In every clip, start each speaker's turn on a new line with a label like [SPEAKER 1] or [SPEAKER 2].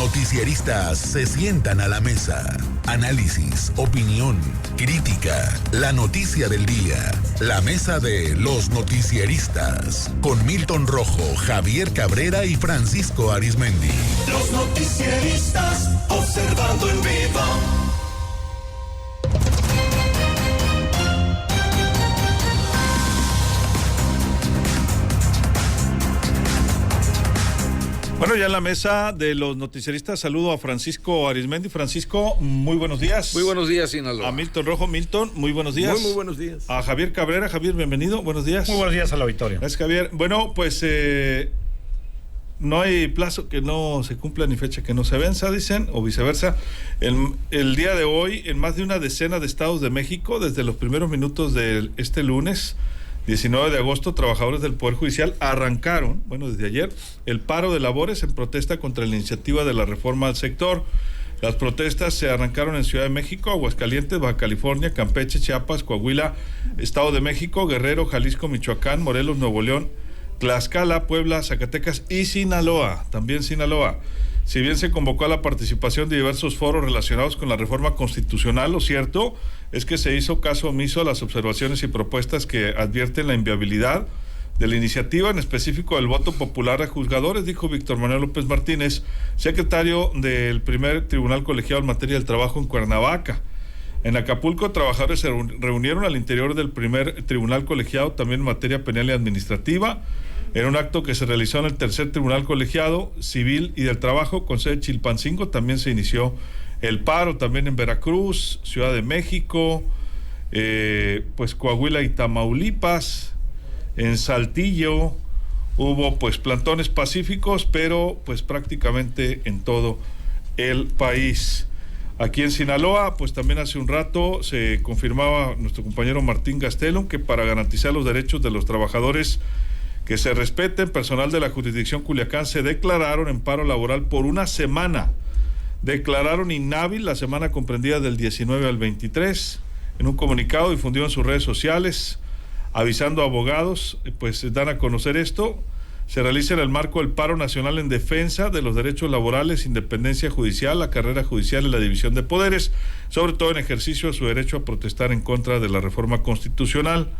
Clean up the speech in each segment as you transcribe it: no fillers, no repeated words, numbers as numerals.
[SPEAKER 1] noticieristas se sientan a la mesa. Análisis, opinión, crítica, la noticia del día. La mesa de los noticieristas. Con Milton Rojo, Javier Cabrera y Francisco Arizmendi.
[SPEAKER 2] Los noticieristas observando en vivo.
[SPEAKER 3] Bueno, ya en la mesa de los noticieristas saludo a Francisco Arizmendi. Francisco, muy buenos días.
[SPEAKER 4] Muy buenos días, Sinaloa.
[SPEAKER 3] A Milton Rojo. Milton, muy buenos días.
[SPEAKER 4] Muy buenos días.
[SPEAKER 3] A Javier Cabrera. Javier, bienvenido. Buenos días.
[SPEAKER 5] Muy buenos días al auditorio.
[SPEAKER 3] Gracias, Javier. Bueno, pues no hay plazo que no se cumpla ni fecha que no se venza, dicen, o viceversa. El día de hoy, en más de una decena de estados de México, desde los primeros minutos de este lunes 19 de agosto, trabajadores del Poder Judicial arrancaron, desde ayer, el paro de labores en protesta contra la iniciativa de la reforma al sector. Las protestas se arrancaron en Ciudad de México, Aguascalientes, Baja California, Campeche, Chiapas, Coahuila, Estado de México, Guerrero, Jalisco, Michoacán, Morelos, Nuevo León, Tlaxcala, Puebla, Zacatecas y Sinaloa, también Sinaloa. Si bien se convocó a la participación de diversos foros relacionados con la reforma constitucional, lo cierto es que se hizo caso omiso a las observaciones y propuestas que advierten la inviabilidad de la iniciativa, en específico del voto popular a juzgadores, dijo Víctor Manuel López Martínez, secretario del primer tribunal colegiado en materia del trabajo en Cuernavaca. En Acapulco, trabajadores se reunieron al interior del primer tribunal colegiado, también en materia penal y administrativa, en un acto que se realizó en el tercer tribunal colegiado civil y del trabajo con sede Chilpancingo. También se inició el paro, también en Veracruz, Ciudad de México, Coahuila y Tamaulipas. En Saltillo hubo plantones pacíficos, pero prácticamente en todo el país. Aquí en Sinaloa, también hace un rato se confirmaba nuestro compañero Martín Gastelum que para garantizar los derechos de los trabajadores que se respeten, personal de la jurisdicción Culiacán se declararon en paro laboral por una semana. Declararon inhábil la semana comprendida del 19 al 23. En un comunicado difundido en sus redes sociales, avisando a abogados, dan a conocer esto. Se realiza en el marco del paro nacional en defensa de los derechos laborales, independencia judicial, la carrera judicial y la división de poderes, sobre todo en ejercicio de su derecho a protestar en contra de la reforma constitucional.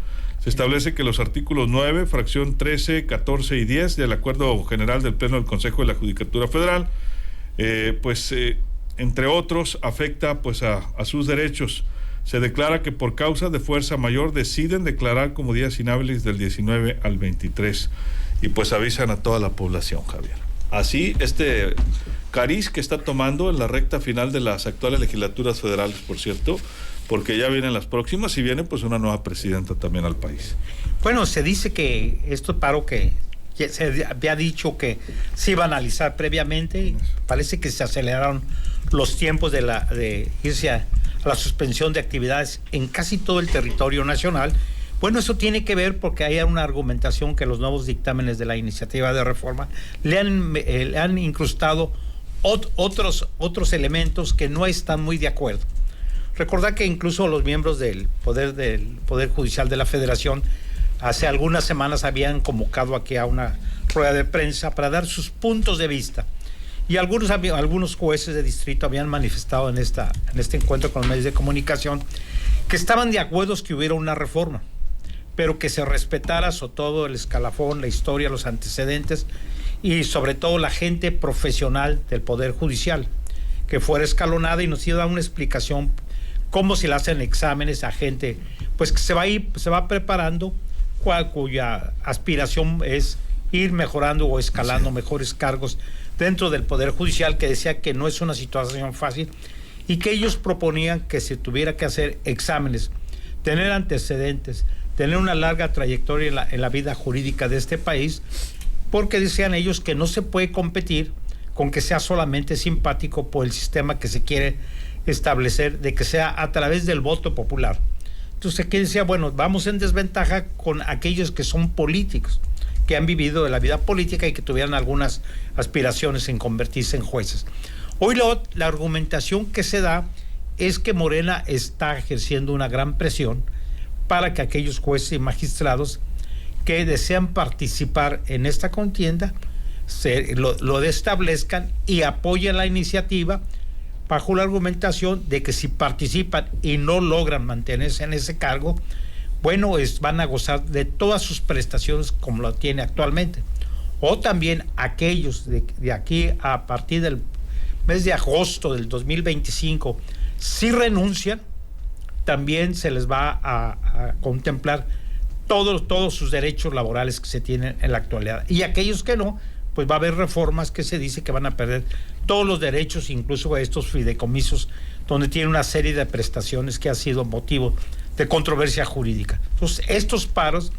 [SPEAKER 3] Se establece que los artículos 9, fracción 13, 14 y 10 del Acuerdo General del Pleno del Consejo de la Judicatura Federal, entre otros, afecta a sus derechos. Se declara que por causa de fuerza mayor deciden declarar como días inhábiles del 19 al 23 y avisan a toda la población, Javier. Así, este cariz que está tomando en la recta final de las actuales legislaturas federales, por cierto, porque ya vienen las próximas y viene una nueva presidenta también al país.
[SPEAKER 5] Bueno, se dice que esto paro que se había dicho que se iba a analizar previamente, parece que se aceleraron los tiempos de irse a la suspensión de actividades en casi todo el territorio nacional. Bueno, eso tiene que ver porque hay una argumentación que los nuevos dictámenes de la iniciativa de reforma le han incrustado otros elementos que no están muy de acuerdo. Recordar que incluso los miembros del Poder Judicial de la Federación hace algunas semanas habían convocado aquí a una rueda de prensa para dar sus puntos de vista. Y algunos jueces de distrito habían manifestado en este encuentro con los medios de comunicación que estaban de acuerdo que hubiera una reforma, pero que se respetara sobre todo el escalafón, la historia, los antecedentes y sobre todo la gente profesional del Poder Judicial, que fuera escalonada y nos iba a dar una explicación cómo se le hacen exámenes a gente que se va preparando, cuya aspiración es ir mejorando o escalando mejores cargos dentro del Poder Judicial, que decía que no es una situación fácil y que ellos proponían que se tuviera que hacer exámenes, tener antecedentes, tener una larga trayectoria en la vida jurídica de este país, porque decían ellos que no se puede competir con que sea solamente simpático por el sistema que se quiere establecer, de que sea a través del voto popular. Entonces aquí decía, vamos en desventaja con aquellos que son políticos, que han vivido de la vida política y que tuvieran algunas aspiraciones en convertirse en jueces. Hoy la argumentación que se da es que Morena está ejerciendo una gran presión para que aquellos jueces y magistrados que desean participar en esta contienda lo establezcan y apoyen la iniciativa bajo la argumentación de que si participan y no logran mantenerse en ese cargo, bueno, van a gozar de todas sus prestaciones como lo tiene actualmente. O también aquellos de aquí a partir del mes de agosto del 2025, si renuncian, también se les va a contemplar todos sus derechos laborales que se tienen en la actualidad. Y aquellos que no, pues va a haber reformas que se dice que van a perder todos los derechos, incluso estos fideicomisos, donde tiene una serie de prestaciones que ha sido motivo de controversia jurídica. Entonces, estos paros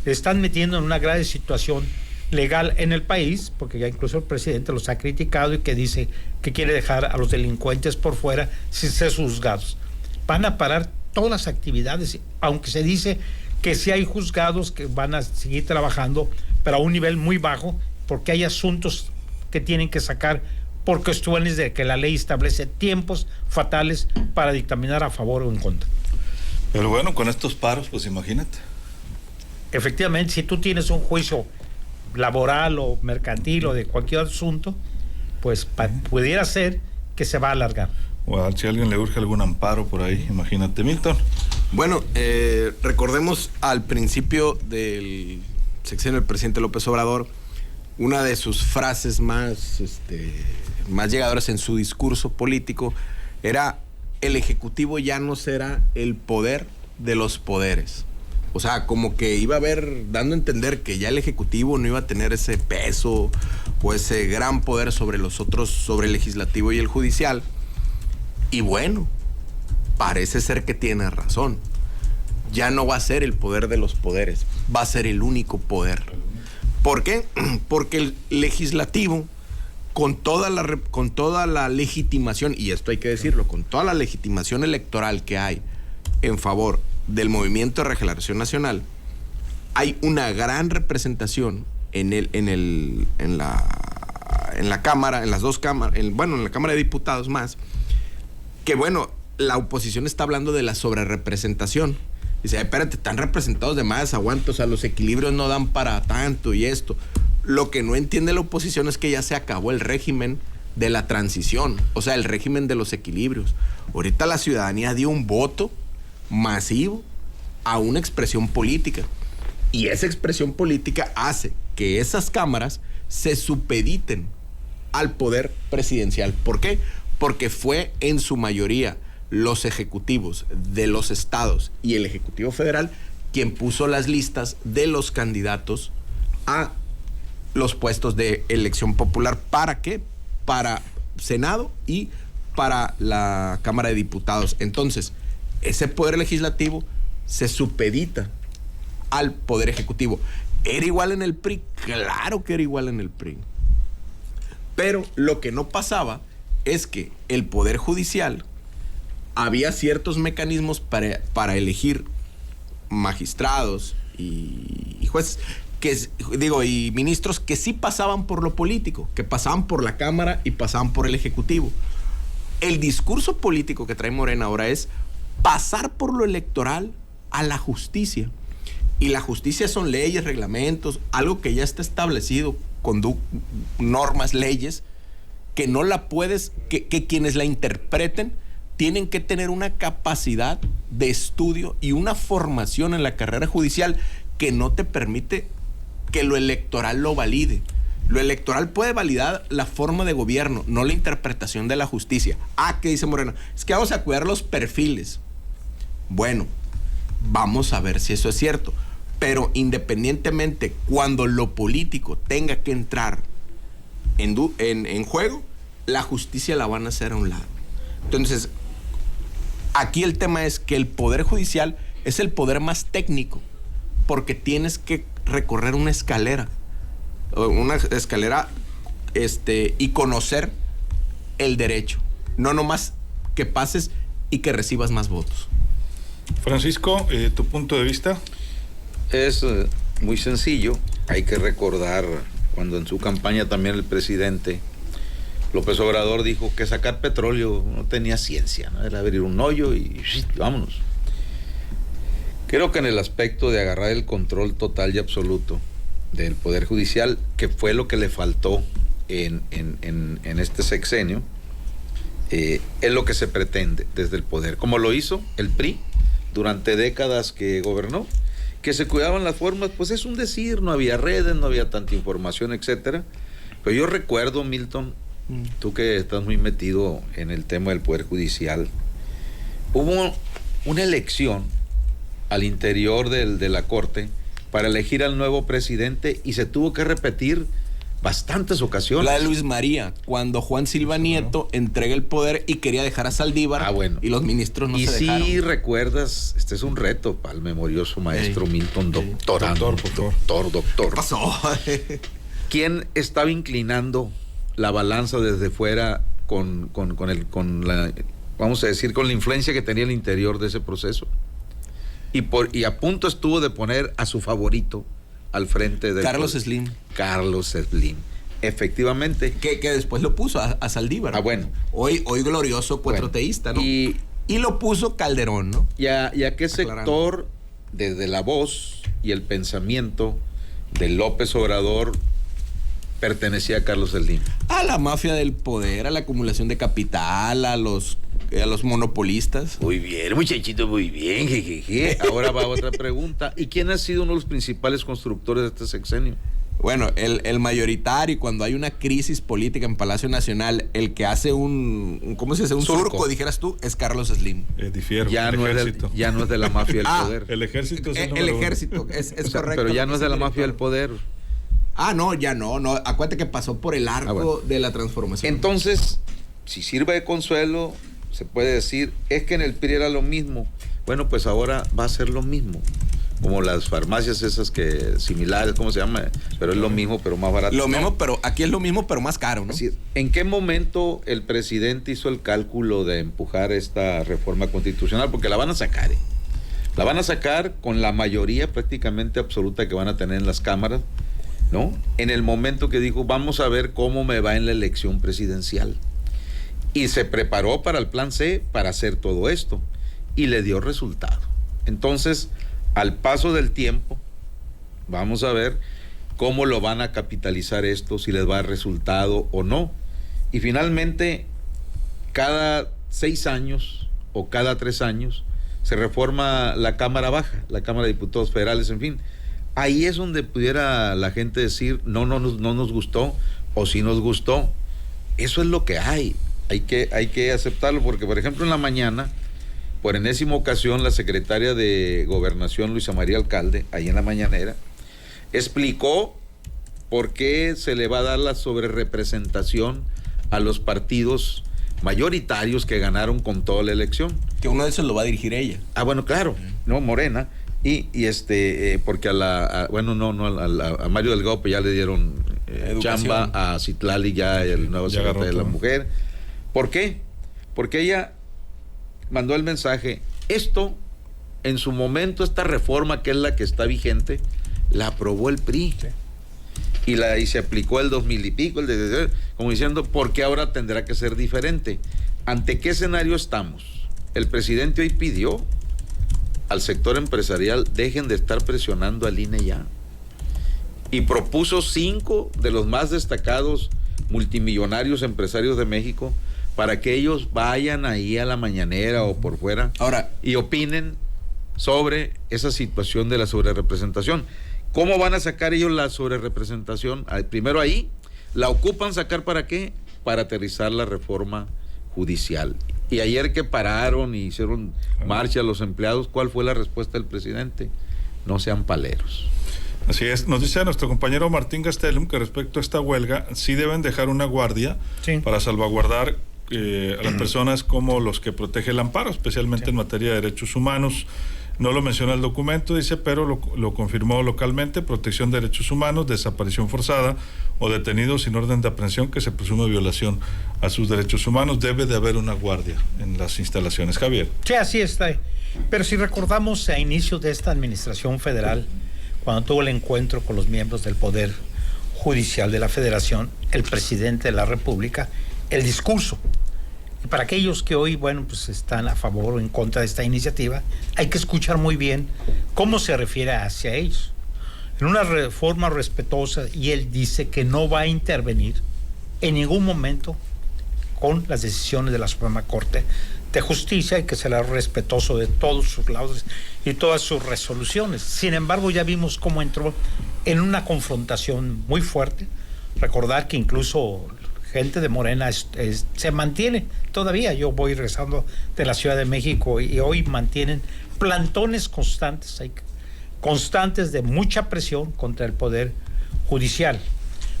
[SPEAKER 5] están metiendo en una grave situación legal en el país, porque ya incluso el presidente los ha criticado y que dice que quiere dejar a los delincuentes por fuera sin ser juzgados. Van a parar todas las actividades, aunque se dice que sí hay juzgados que van a seguir trabajando, pero a un nivel muy bajo, porque hay asuntos que tienen que sacar por cuestiones de que la ley establece tiempos fatales para dictaminar a favor o en contra.
[SPEAKER 3] Pero bueno, con estos paros, pues imagínate.
[SPEAKER 5] Efectivamente, si tú tienes un juicio laboral o mercantil o de cualquier asunto, pues pudiera ser que se va a alargar.
[SPEAKER 3] O si a alguien le urge algún amparo por ahí, imagínate, Milton.
[SPEAKER 4] Bueno, recordemos al principio del sexenio del presidente López Obrador, una de sus frases más llegadoras en su discurso político era: el Ejecutivo ya no será el poder de los poderes. O sea, como que iba a haber, dando a entender que ya el Ejecutivo no iba a tener ese peso o ese gran poder sobre los otros, sobre el Legislativo y el Judicial. Y bueno, parece ser que tiene razón. Ya no va a ser el poder de los poderes, va a ser el único poder. ¿Por qué? Porque el Legislativo, con toda la legitimación, y esto hay que decirlo, con toda la legitimación electoral que hay en favor del Movimiento de Regeneración Nacional, hay una gran representación en la Cámara, en las dos cámaras, en la Cámara de Diputados más, que bueno, la oposición está hablando de la sobrerepresentación. Dice: espérate, están representados de más, aguanta, o sea, los equilibrios no dan para tanto y esto. Lo que no entiende la oposición es que ya se acabó el régimen de la transición, o sea, el régimen de los equilibrios. Ahorita la ciudadanía dio un voto masivo a una expresión política, y esa expresión política hace que esas cámaras se supediten al poder presidencial. ¿Por qué? Porque fue en su mayoría los ejecutivos de los estados y el Ejecutivo Federal quien puso las listas de los candidatos a los puestos de elección popular. ¿Para qué? Para Senado y para la Cámara de Diputados. Entonces, ese poder legislativo se supedita al poder ejecutivo. ¿Era igual en el PRI? Claro que era igual en el PRI. Pero lo que no pasaba es que el poder judicial, había ciertos mecanismos para elegir magistrados y jueces, y ministros que sí pasaban por lo político, que pasaban por la Cámara y pasaban por el Ejecutivo. El discurso político que trae Morena ahora es pasar por lo electoral a la justicia. Y la justicia son leyes, reglamentos, algo que ya está establecido con normas, leyes, que no la puedes, que quienes la interpreten tienen que tener una capacidad de estudio y una formación en la carrera judicial que no te permite que lo electoral lo valide. Lo electoral puede validar la forma de gobierno, no la interpretación de la justicia. ¿Qué dice Moreno? Es que vamos a cuidar los perfiles. Bueno, vamos a ver si eso es cierto. Pero independientemente, cuando lo político tenga que entrar en juego, la justicia la van a hacer a un lado. Entonces, aquí el tema es que el Poder Judicial es el poder más técnico, porque tienes que recorrer una escalera y conocer el derecho, no nomás que pases y que recibas más votos.
[SPEAKER 3] Francisco, ¿tu punto de vista?
[SPEAKER 6] Es muy sencillo. Hay que recordar cuando en su campaña también el presidente López Obrador dijo que sacar petróleo no tenía ciencia, ¿no? Era abrir un hoyo y vámonos. Creo que en el aspecto de agarrar el control total y absoluto del Poder Judicial, que fue lo que le faltó en este sexenio, es lo que se pretende desde el poder, como lo hizo el PRI durante décadas que gobernó, que se cuidaban las formas. Pues es un decir, no había redes, no había tanta información, etcétera. Pero yo recuerdo, Milton, tú que estás muy metido en el tema del Poder Judicial, hubo una elección al interior de la Corte para elegir al nuevo presidente y se tuvo que repetir bastantes ocasiones.
[SPEAKER 4] La de Luis María, cuando Juan Silva Nieto entrega el poder y quería dejar a Saldívar,
[SPEAKER 6] bueno,
[SPEAKER 4] y los ministros no
[SPEAKER 6] y
[SPEAKER 4] se
[SPEAKER 6] si
[SPEAKER 4] dejaron.
[SPEAKER 6] recuerdas, este es un reto para el memorioso maestro Milton, doctorando. Doctor.
[SPEAKER 4] ¿Qué pasó?
[SPEAKER 6] ¿Quién estaba inclinando la balanza desde fuera con la, vamos a decir, con la influencia que tenía el interior de ese proceso? Y a punto estuvo de poner a su favorito al frente de
[SPEAKER 4] Carlos Slim.
[SPEAKER 6] Carlos Slim. Efectivamente.
[SPEAKER 4] Que después lo puso a Saldívar.
[SPEAKER 6] Bueno.
[SPEAKER 4] Hoy glorioso cuatroteísta, ¿no? Y lo puso Calderón, ¿no?
[SPEAKER 6] ¿Y a qué sector, desde la voz y el pensamiento de López Obrador, pertenecía a Carlos Slim?
[SPEAKER 4] A la mafia del poder, a la acumulación de capital, a los monopolistas.
[SPEAKER 6] Muy bien, muchachito, muy bien, jejeje. Ahora va otra pregunta. ¿Y quién ha sido uno de los principales constructores de este sexenio?
[SPEAKER 4] Bueno, el mayoritario, cuando hay una crisis política en Palacio Nacional, el que hace ¿cómo se dice? Un surco, dijeras tú, es Carlos Slim.
[SPEAKER 3] Difiero.
[SPEAKER 6] Ya no es de la mafia del poder.
[SPEAKER 3] El ejército es
[SPEAKER 4] el ejército, es correcto.
[SPEAKER 6] Pero ya no es de la mafia del poder.
[SPEAKER 4] No, ya no. Acuérdate que pasó por el arco de la transformación.
[SPEAKER 6] Entonces, si sirve de consuelo, se puede decir, es que en el PRI era lo mismo. Bueno, pues ahora va a ser lo mismo. Como las farmacias esas similares, ¿cómo se llama? Pero es lo mismo, pero más barato.
[SPEAKER 4] Lo mismo, pero aquí es lo mismo, pero más caro, ¿no?
[SPEAKER 6] Así es. ¿En qué momento el presidente hizo el cálculo de empujar esta reforma constitucional? Porque la van a sacar, ¿eh? La van a sacar con la mayoría prácticamente absoluta que van a tener en las cámaras, ¿no? En el momento que dijo, vamos a ver cómo me va en la elección presidencial. Y se preparó para el plan C para hacer todo esto. Y le dio resultado. Entonces, al paso del tiempo, vamos a ver cómo lo van a capitalizar esto, si les va a dar resultado o no. Y finalmente, cada 6 años o cada 3 años, se reforma la Cámara Baja, la Cámara de Diputados Federales, en fin. Ahí es donde pudiera la gente decir, no nos gustó, o sí nos gustó. Eso es lo que hay. Hay que aceptarlo, porque por ejemplo en la mañana, por enésima ocasión, la secretaria de Gobernación, Luisa María Alcalde, ahí en la mañanera, explicó por qué se le va a dar la sobrerepresentación a los partidos mayoritarios que ganaron con toda la elección.
[SPEAKER 4] Que uno de esos lo va a dirigir ella.
[SPEAKER 6] Bueno, claro, no, Morena. Y porque a Mario Delgado pues ya le dieron chamba, a Citlali ya el nuevo secretario de la mujer. ¿Por qué? Porque ella mandó el mensaje, esto, en su momento, esta reforma que es la que está vigente, la aprobó el PRI. Sí. Y se aplicó el 2000 y pico, como diciendo, ¿por qué ahora tendrá que ser diferente? ¿Ante qué escenario estamos? El presidente hoy pidió al sector empresarial, dejen de estar presionando al INE ya. Y propuso 5 de los más destacados multimillonarios empresarios de México para que ellos vayan ahí a la mañanera o por fuera ahora y opinen sobre esa situación de la sobrerepresentación. ¿Cómo van a sacar ellos la sobrerepresentación? Primero ahí, ¿la ocupan sacar para qué? Para aterrizar la reforma judicial. Y ayer que pararon y hicieron marcha los empleados, ¿cuál fue la respuesta del presidente? No sean paleros.
[SPEAKER 3] Así es, nos dice nuestro compañero Martín Gastelum que respecto a esta huelga, sí deben dejar una guardia para salvaguardar a las personas como los que protege el amparo, especialmente en materia de derechos humanos. No lo menciona el documento, dice, pero lo confirmó localmente: protección de derechos humanos, desaparición forzada o detenidos sin orden de aprehensión que se presume violación a sus derechos humanos. Debe de haber una guardia en las instalaciones. Javier.
[SPEAKER 5] Sí, así está. Pero si recordamos a inicios de esta administración federal, cuando tuvo el encuentro con los miembros del Poder Judicial de la Federación, el presidente de la República, el discurso. Y para aquellos que hoy, pues están a favor o en contra de esta iniciativa, hay que escuchar muy bien cómo se refiere hacia ellos. en una reforma respetuosa, y él dice que no va a intervenir en ningún momento con las decisiones de la Suprema Corte de Justicia y que será respetuoso de todos sus laudos y todas sus resoluciones. Sin embargo, ya vimos cómo entró en una confrontación muy fuerte. Recordar que incluso gente de Morena se mantiene todavía. Yo voy regresando de la Ciudad de México y hoy mantienen plantones constantes de mucha presión contra el Poder Judicial,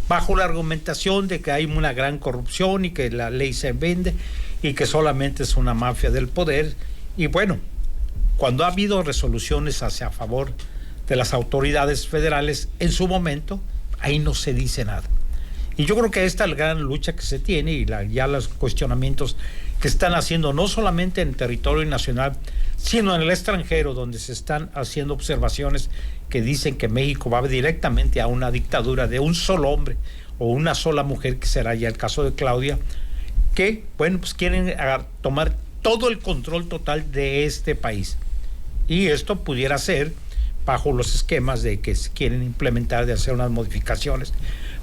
[SPEAKER 5] bajo la argumentación de que hay una gran corrupción y que la ley se vende y que solamente es una mafia del poder. Y bueno, cuando ha habido resoluciones hacia favor de las autoridades federales en su momento, ahí no se dice nada. Y yo creo que esta es la gran lucha que se tiene y ya los cuestionamientos que están haciendo no solamente en territorio nacional, sino en el extranjero, donde se están haciendo observaciones que dicen que México va directamente a una dictadura de un solo hombre o una sola mujer, que será ya el caso de Claudia, que, bueno, pues quieren tomar todo el control total de este país. Y esto pudiera ser bajo los esquemas de que se quieren implementar, de hacer unas modificaciones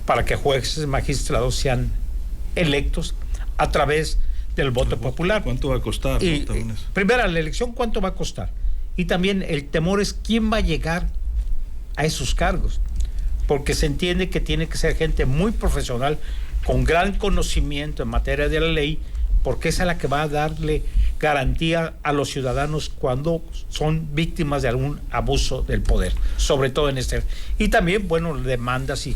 [SPEAKER 5] para que jueces y magistrados sean electos a través del voto popular.
[SPEAKER 3] ¿Cuánto va a costar?
[SPEAKER 5] Y, primero, la elección, ¿cuánto va a costar? Y también el temor es quién va a llegar a esos cargos, porque se entiende que tiene que ser gente muy profesional, con gran conocimiento en materia de la ley, porque esa es la que va a darle garantía a los ciudadanos cuando son víctimas de algún abuso del poder, sobre todo en este. Y también, bueno, demandas y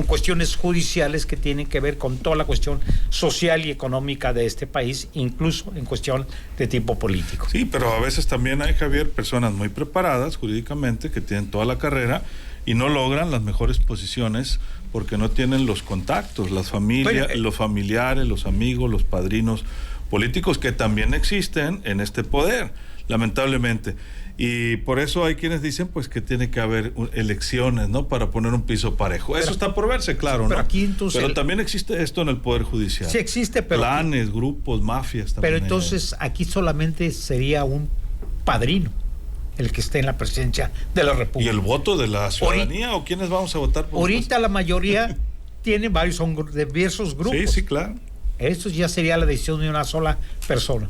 [SPEAKER 5] cuestiones judiciales que tienen que ver con toda la cuestión social y económica de este país, incluso en cuestión de tipo político.
[SPEAKER 3] Sí, pero a veces también hay, Javier, personas muy preparadas jurídicamente que tienen toda la carrera y no logran las mejores posiciones porque no tienen los contactos, las familias, bueno, los familiares, los amigos, los padrinos políticos que también existen en este poder, lamentablemente. Y por eso hay quienes dicen pues que tiene que haber elecciones, ¿no? Para poner un piso parejo. Eso está por verse, claro,
[SPEAKER 5] pero
[SPEAKER 3] ¿no?
[SPEAKER 5] Aquí, entonces,
[SPEAKER 3] pero también existe esto en el Poder Judicial.
[SPEAKER 5] Sí existe, pero...
[SPEAKER 3] Planes, grupos, mafias también.
[SPEAKER 5] Pero entonces aquí solamente sería un padrino el que esté en la presidencia de la República.
[SPEAKER 3] ¿Y el voto de la ciudadanía o quiénes vamos a votar por
[SPEAKER 5] ahorita? La mayoría tiene son diversos grupos.
[SPEAKER 3] Sí, sí, claro.
[SPEAKER 5] Eso ya sería la decisión de una sola persona.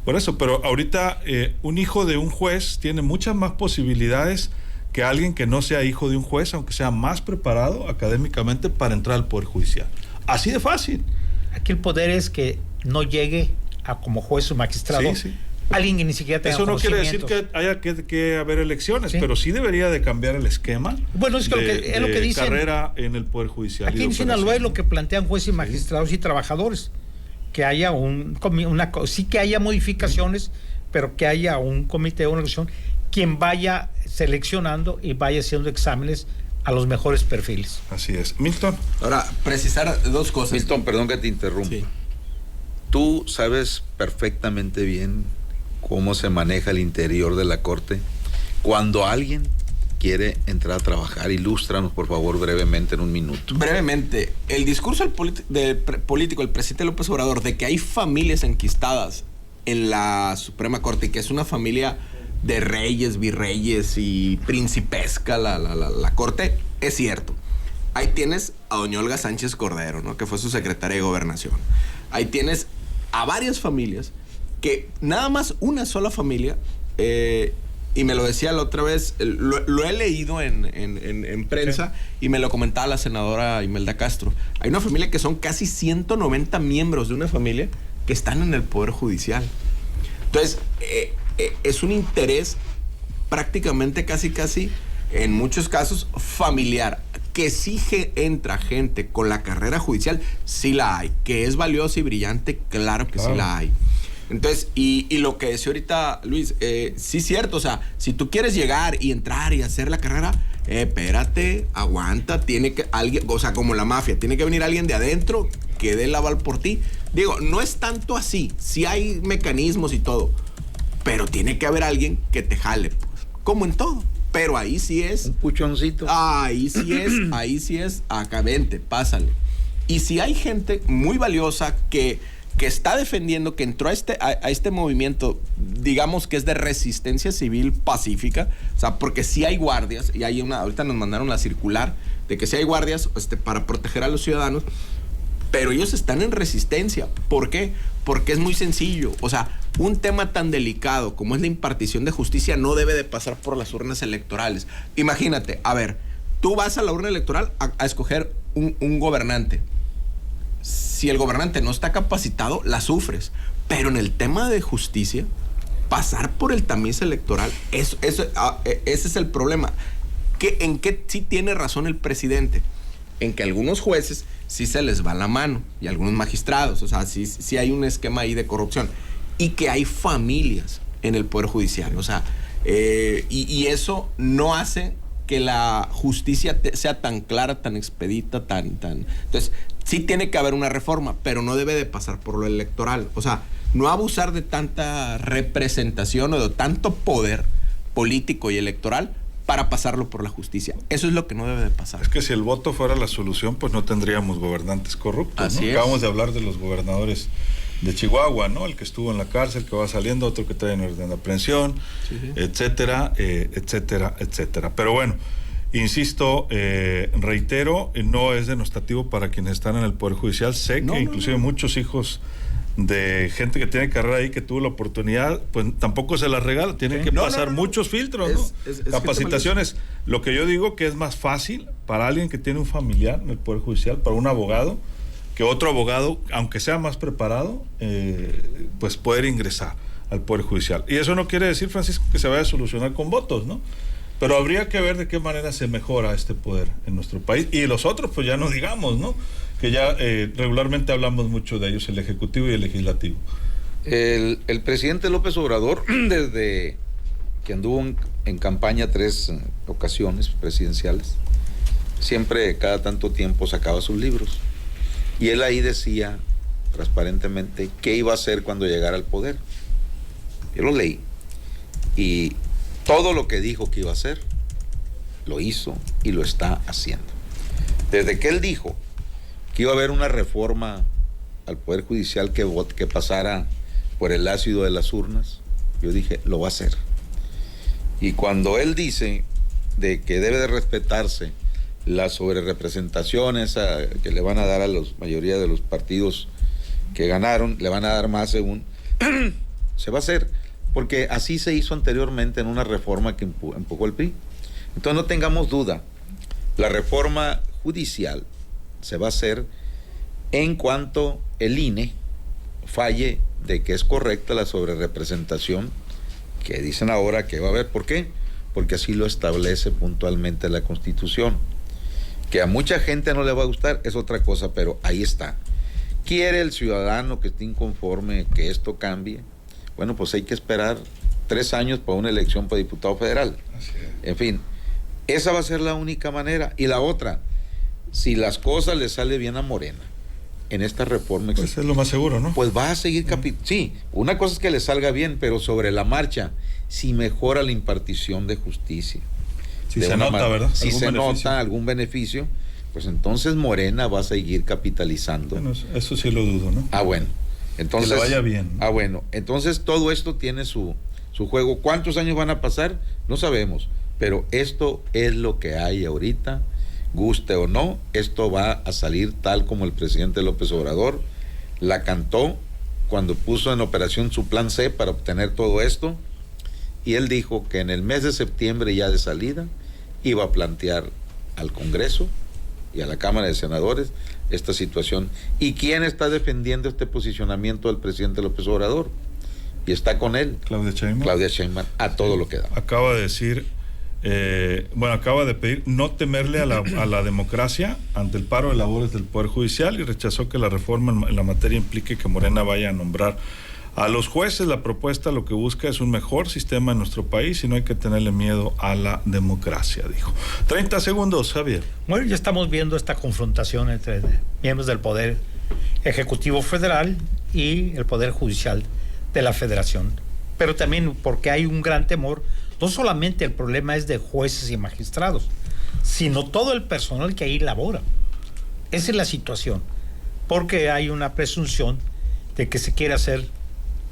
[SPEAKER 3] Por eso, pero ahorita un hijo de un juez tiene muchas más posibilidades que alguien que no sea hijo de un juez, aunque sea más preparado académicamente para entrar al Poder Judicial. Así de fácil.
[SPEAKER 5] Aquí el poder es que no llegue a como juez o magistrado.
[SPEAKER 3] Sí.
[SPEAKER 5] Alguien que ni siquiera tenga
[SPEAKER 3] eso no quiere decir que haya que haber elecciones,
[SPEAKER 5] sí,
[SPEAKER 3] pero sí debería de cambiar el esquema.
[SPEAKER 5] Bueno, es lo que dicen,
[SPEAKER 3] carrera en el Poder Judicial.
[SPEAKER 5] Aquí en Sinaloa es lo que plantean jueces y magistrados y trabajadores, que haya sí que haya modificaciones, pero que haya un comité de organización quien vaya seleccionando y vaya haciendo exámenes a los mejores perfiles.
[SPEAKER 3] Así es. Milton.
[SPEAKER 4] Ahora, precisar dos cosas.
[SPEAKER 6] Milton, perdón que te interrumpa. Sí. Tú sabes perfectamente bien cómo se maneja el interior de la Corte. Cuando alguien quiere entrar a trabajar, ilústranos por favor brevemente en un minuto.
[SPEAKER 4] Brevemente, el discurso del político, el presidente López Obrador, de que hay familias enquistadas en la Suprema Corte y que es una familia de reyes, virreyes y principesca la Corte, es cierto. Ahí tienes a doña Olga Sánchez Cordero, ¿no? Que fue su secretaria de Gobernación. Ahí tienes a varias familias que nada más una sola familia, y me lo decía la otra vez, lo he leído en prensa, sí, y me lo comentaba la senadora Imelda Castro. Hay una familia que son casi 190 miembros de una familia que están en el Poder Judicial. Entonces, es un interés prácticamente casi, en muchos casos, familiar. Que sí entra gente con la carrera judicial, sí la hay. Que es valiosa y brillante, claro que sí la hay. Entonces, y lo que decía ahorita Luis, sí es cierto, o sea, si tú quieres llegar y entrar y hacer la carrera, espérate, aguanta, tiene que alguien, o sea, como la mafia, tiene que venir alguien de adentro que dé el aval por ti. Digo, no es tanto así, sí hay mecanismos y todo, pero tiene que haber alguien que te jale, pues, como en todo. Pero ahí sí es...
[SPEAKER 6] Un puchoncito.
[SPEAKER 4] Ahí sí es, acá vente, pásale. Y si hay gente muy valiosa que que está defendiendo, que entró a este movimiento, digamos que es de resistencia civil pacífica, o sea, porque sí hay guardias, y hay ahorita nos mandaron la circular de que sí hay guardias para proteger a los ciudadanos, pero ellos están en resistencia. ¿Por qué? Porque es muy sencillo. O sea, un tema tan delicado como es la impartición de justicia no debe de pasar por las urnas electorales. Imagínate, a ver, tú vas a la urna electoral a escoger un gobernante. Si el gobernante no está capacitado, la sufres. Pero en el tema de justicia, pasar por el tamiz electoral, ese es el problema. ¿En qué sí tiene razón el presidente? En que algunos jueces sí se les va la mano, y algunos magistrados, o sea, sí hay un esquema ahí de corrupción, y que hay familias en el Poder Judicial, o sea, y eso no hace que la justicia sea tan clara, tan expedita, entonces, sí tiene que haber una reforma, pero no debe de pasar por lo electoral, o sea, no abusar de tanta representación o de tanto poder político y electoral para pasarlo por la justicia. Eso es lo que no debe de pasar.
[SPEAKER 3] Es que si el voto fuera la solución, pues no tendríamos gobernantes corruptos,
[SPEAKER 4] Así
[SPEAKER 3] ¿no?
[SPEAKER 4] es.
[SPEAKER 3] Acabamos de hablar de los gobernadores de Chihuahua, ¿no? El que estuvo en la cárcel, que va saliendo, otro que trae en orden de aprehensión, etcétera, etcétera, etcétera. Pero bueno, insisto, reitero, no es denostativo para quienes están en el Poder Judicial. Sé que inclusive muchos hijos de gente que tiene carrera ahí, que tuvo la oportunidad, pues tampoco se la regala, tienen que pasar muchos filtros, ¿no? Capacitaciones. Lo que yo digo que es más fácil para alguien que tiene un familiar en el Poder Judicial, para un abogado, que otro abogado, aunque sea más preparado, pues poder ingresar al Poder Judicial. Y eso no quiere decir, Francisco, que se vaya a solucionar con votos, ¿no? Pero habría que ver de qué manera se mejora este poder en nuestro país. Y los otros, pues ya no digamos, ¿no? Que ya regularmente hablamos mucho de ellos, el Ejecutivo y el Legislativo.
[SPEAKER 6] El presidente López Obrador, desde que anduvo en campaña 3 ocasiones presidenciales, siempre cada tanto tiempo sacaba sus libros. Y él ahí decía transparentemente qué iba a hacer cuando llegara al poder. Yo lo leí. Y todo lo que dijo que iba a hacer, lo hizo y lo está haciendo. Desde que él dijo que iba a haber una reforma al Poder Judicial que pasara por el ácido de las urnas, yo dije, lo va a hacer. Y cuando él dice de que debe de respetarse la sobrerepresentación esa que le van a dar a la mayoría de los partidos que ganaron, le van a dar más según, se va a hacer, porque así se hizo anteriormente en una reforma que empujó el PRI. Entonces no tengamos duda, la reforma judicial se va a hacer en cuanto el INE falle de que es correcta la sobrerepresentación que dicen ahora que va a haber. ¿Por qué? Porque así lo establece puntualmente la Constitución. Que a mucha gente no le va a gustar es otra cosa, pero ahí está. ¿Quiere el ciudadano que esté inconforme que esto cambie? Bueno, pues hay que esperar 3 años para una elección para diputado federal. En fin, esa va a ser la única manera. Y la otra, si las cosas le sale bien a Morena en esta reforma,
[SPEAKER 3] pues es lo más seguro, ¿no?
[SPEAKER 6] Pues va a seguir sí, una cosa es que le salga bien, pero sobre la marcha, si mejora la impartición de justicia,
[SPEAKER 3] si se nota, ¿verdad?
[SPEAKER 6] Si se nota algún beneficio, pues entonces Morena va a seguir capitalizando.
[SPEAKER 3] Bueno, eso sí lo dudo, ¿no?
[SPEAKER 6] Bueno, entonces
[SPEAKER 3] que le vaya bien, ¿no?
[SPEAKER 6] Bueno, entonces todo esto tiene su juego. ¿Cuántos años van a pasar? No sabemos, pero esto es lo que hay ahorita. Guste o no, esto va a salir tal como el presidente López Obrador la cantó cuando puso en operación su plan C para obtener todo esto, y él dijo que en el mes de septiembre ya de salida iba a plantear al Congreso y a la Cámara de Senadores esta situación. ¿Y quién está defendiendo este posicionamiento del presidente López Obrador? Y está con él
[SPEAKER 3] Claudia Sheinbaum.
[SPEAKER 6] Claudia Sheinbaum, a todo lo que da.
[SPEAKER 3] Acaba de decir, acaba de pedir no temerle a la democracia ante el paro de labores del Poder Judicial, y rechazó que la reforma en la materia implique que Morena vaya a nombrar a los jueces. La propuesta lo que busca es un mejor sistema en nuestro país y no hay que tenerle miedo a la democracia, dijo. 30 segundos, Javier.
[SPEAKER 5] Bueno, ya estamos viendo esta confrontación entre miembros del Poder Ejecutivo Federal y el Poder Judicial de la Federación. Pero también porque hay un gran temor, no solamente el problema es de jueces y magistrados, sino todo el personal que ahí labora. Esa es la situación, porque hay una presunción de que se quiere hacer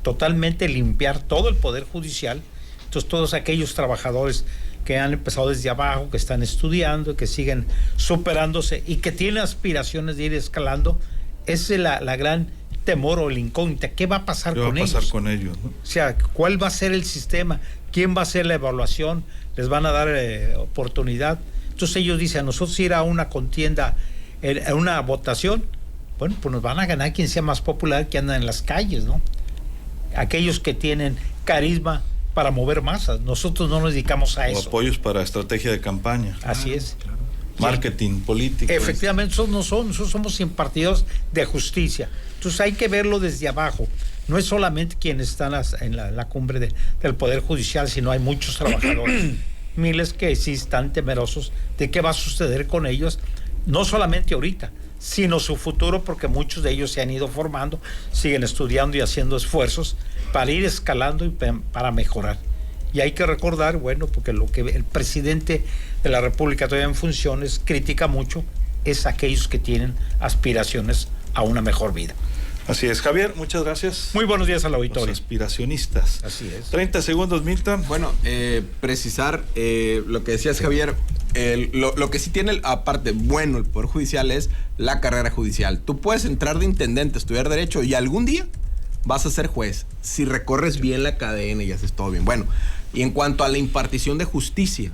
[SPEAKER 5] totalmente limpiar todo el Poder Judicial. Entonces todos aquellos trabajadores que han empezado desde abajo, que están estudiando, que siguen superándose y que tienen aspiraciones de ir escalando, esa es la gran temor o la incógnita. ¿Qué va a pasar con ellos?
[SPEAKER 3] ¿Qué va a pasar con ellos, ¿no?
[SPEAKER 5] O sea, ¿cuál va a ser el sistema? ¿Quién va a hacer la evaluación? ¿Les van a dar oportunidad? Entonces ellos dicen, a nosotros ir a una contienda, a una votación, bueno, pues nos van a ganar quien sea más popular, que anda en las calles, ¿no? Aquellos que tienen carisma para mover masas. Nosotros no nos dedicamos a
[SPEAKER 3] O
[SPEAKER 5] eso.
[SPEAKER 3] apoyos para estrategia de campaña.
[SPEAKER 5] Así es.
[SPEAKER 3] Marketing, político.
[SPEAKER 5] Efectivamente, nosotros somos partidos de justicia. Entonces hay que verlo desde abajo. No es solamente quienes están en la cumbre del Poder Judicial, sino hay muchos trabajadores, miles que sí están temerosos de qué va a suceder con ellos, no solamente ahorita, sino su futuro, porque muchos de ellos se han ido formando, siguen estudiando y haciendo esfuerzos para ir escalando y para mejorar. Y hay que recordar, bueno, porque lo que el presidente de la República todavía en funciones critica mucho es aquellos que tienen aspiraciones a una mejor vida.
[SPEAKER 3] Así es, Javier, muchas gracias.
[SPEAKER 5] Muy buenos días al auditorio.
[SPEAKER 3] Los aspiracionistas.
[SPEAKER 5] Así es.
[SPEAKER 3] 30 segundos, Milton.
[SPEAKER 4] Bueno, precisar lo que decías, Javier. Lo que sí tiene, aparte, bueno, el Poder Judicial es la carrera judicial. Tú puedes entrar de intendente, estudiar Derecho y algún día vas a ser juez si recorres bien la cadena y haces todo bien. Bueno, y en cuanto a la impartición de justicia,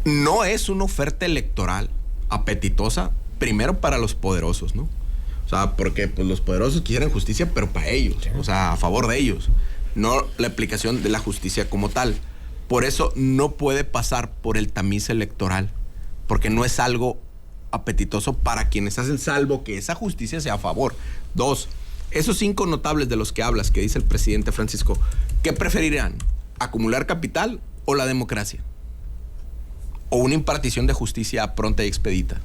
[SPEAKER 4] no es una oferta electoral apetitosa, primero para los poderosos, ¿no? O sea, porque pues, los poderosos quieren justicia, pero para ellos, o sea, a favor de ellos, no la aplicación de la justicia como tal. Por eso no puede pasar por el tamiz electoral, porque no es algo apetitoso para quienes hacen, salvo que esa justicia sea a favor. 2, esos 5 notables de los que hablas, que dice el presidente Francisco, ¿qué preferirán? ¿Acumular capital o la democracia? ¿O una impartición de justicia pronta y expedita?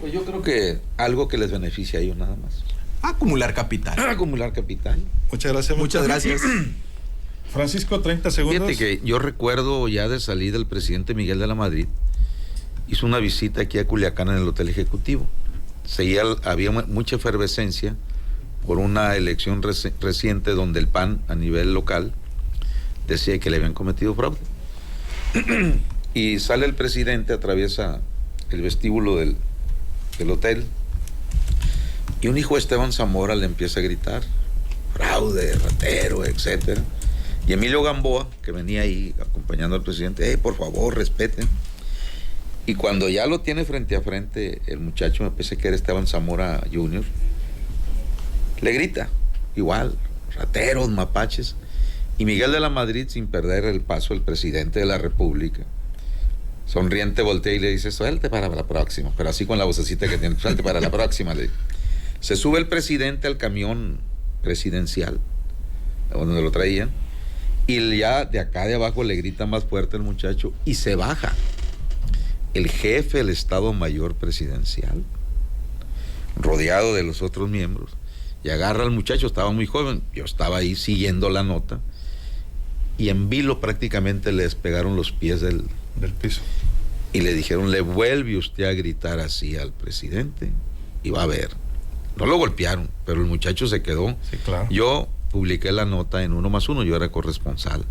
[SPEAKER 6] Pues yo creo que algo que les beneficia a ellos nada más.
[SPEAKER 4] Acumular capital.
[SPEAKER 6] Acumular capital.
[SPEAKER 3] Muchas gracias.
[SPEAKER 4] Muchas gracias.
[SPEAKER 3] Francisco, 30 segundos.
[SPEAKER 6] Fíjate que yo recuerdo ya de salida el presidente Miguel de la Madrid hizo una visita aquí a Culiacán en el Hotel Ejecutivo. Había mucha efervescencia por una elección reciente donde el PAN a nivel local decía que le habían cometido fraude. Y sale el presidente, atraviesa el vestíbulo del hotel y un hijo de Esteban Zamora le empieza a gritar fraude, ratero, etcétera. Y Emilio Gamboa, que venía ahí acompañando al presidente, por favor, respeten. Y cuando ya lo tiene frente a frente, el muchacho, me pensé que era Esteban Zamora Jr., le grita, igual, rateros, mapaches. Y Miguel de la Madrid, sin perder el paso, el presidente de la República, sonriente, voltea y le dice, suelte para la próxima. Pero así con la vocecita que tiene, suelte para la próxima. Se sube el presidente al camión presidencial, donde lo traían, y ya de acá de abajo le grita más fuerte el muchacho y se baja el jefe del Estado Mayor Presidencial, rodeado de los otros miembros, y agarra al muchacho, estaba muy joven, yo estaba ahí siguiendo la nota, y en vilo prácticamente le despegaron los pies del
[SPEAKER 3] piso.
[SPEAKER 6] Y le dijeron, le vuelve usted a gritar así al presidente y va a ver. No lo golpearon, pero el muchacho se quedó.
[SPEAKER 3] Sí, claro.
[SPEAKER 6] Yo publiqué la nota en 1+1, yo era corresponsal.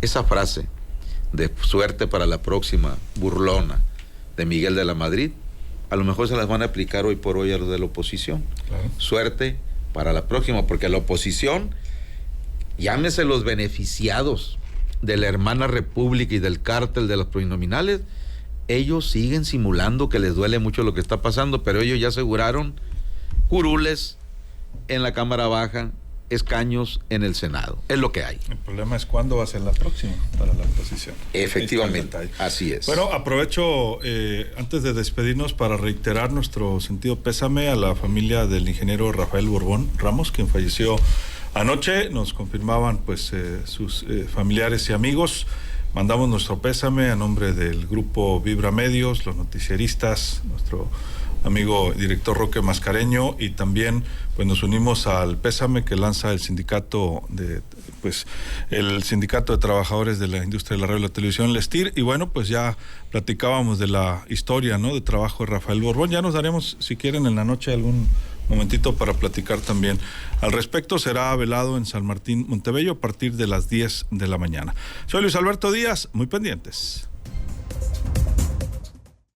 [SPEAKER 6] Esa frase de suerte para la próxima, burlona, de Miguel de la Madrid, a lo mejor se las van a aplicar hoy por hoy a los de la oposición.
[SPEAKER 3] Claro.
[SPEAKER 6] Suerte para la próxima, porque la oposición, llámese los beneficiados de la hermana república y del cártel de los plurinominales, ellos siguen simulando que les duele mucho lo que está pasando, pero ellos ya aseguraron curules en la Cámara Baja, escaños en el Senado. Es lo que hay.
[SPEAKER 3] El problema es cuándo va a ser la próxima para la oposición.
[SPEAKER 6] Efectivamente, así es.
[SPEAKER 3] Bueno, aprovecho antes de despedirnos para reiterar nuestro sentido pésame a la familia del ingeniero Rafael Borbón Ramos, quien falleció anoche. Nos confirmaban pues sus familiares y amigos. Mandamos nuestro pésame a nombre del grupo Vibra Medios, los noticieristas, nuestro amigo director Roque Mascareño, y también pues nos unimos al pésame que lanza el sindicato de trabajadores de la industria de la radio y la televisión, el STIR. Y bueno, pues ya platicábamos de la historia, ¿no?, de trabajo de Rafael Borbón. Ya nos daremos, si quieren, en la noche algún momentito para platicar también al respecto. Será velado en San Martín, Montebello, a partir de las 10 de la mañana. Soy Luis Alberto Díaz, muy pendientes.